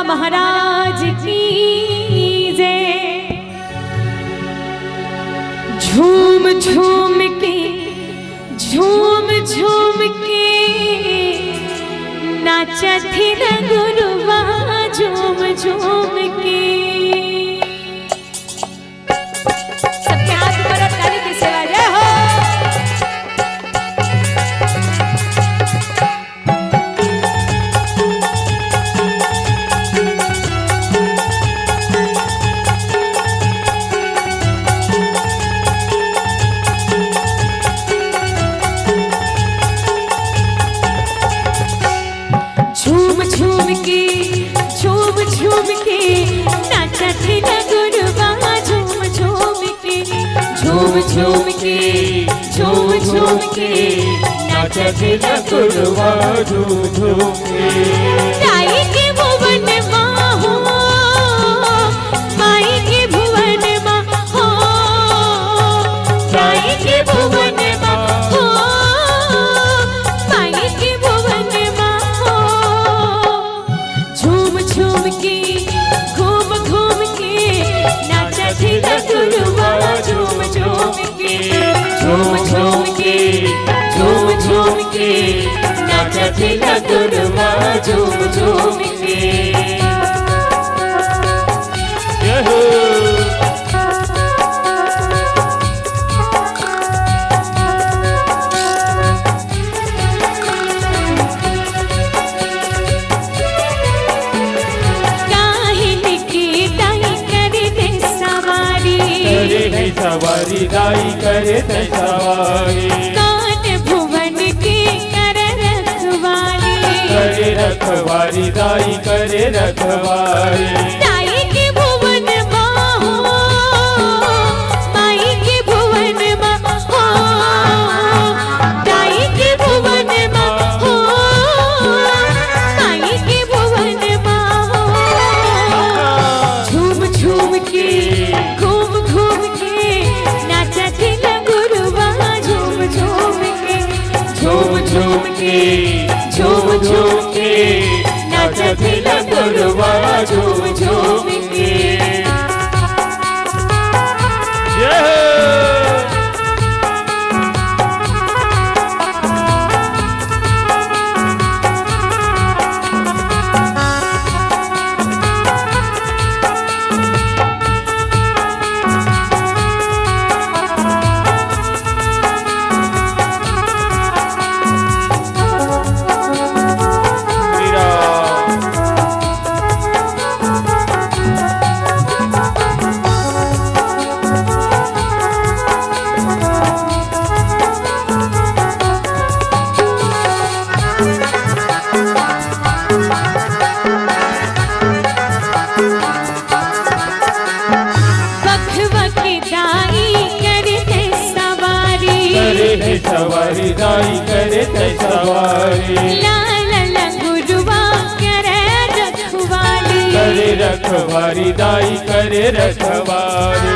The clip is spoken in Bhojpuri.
महाराज की जय। झूम झूम के नाचत न गुरुवा झूम झूम के। सबके हाथ ऊपर और ताली की सेवा जय हो। झूम के नाचत न गुरुवा झूम झूम के। झूम के नाचत न गुरुवा झूम झूम के। ताई के भुवन माँ हो, माई के भुवन माँ हो, ताई के भुवन माँ हो, माई के भुवन माँ हो। झूम झूम के घूम घूम के नाचत न गुरुवा झूम झूम के। झूम के नाचत न गुरुवा झूम झूम के। सवारी दाई करे ते सवारी। कान भुवन की करे रखवाली, करे रखवारी दाई करे रखवारी। ताई के भुवन माँ हो, माई के भुवन माँ हो, ताई के भुवन माँ हो, माई के भुवन माँ हो। झूम झूम के घूम घूम के नाचत न गुरुवा झूम झूम के। झूम के नाचत न गुरुवा झूम झूम के। सवारी दाई करे ते सवारी। लाला गुरुवा करे रखवाली, करे रखवारी दाई करे रखवारी।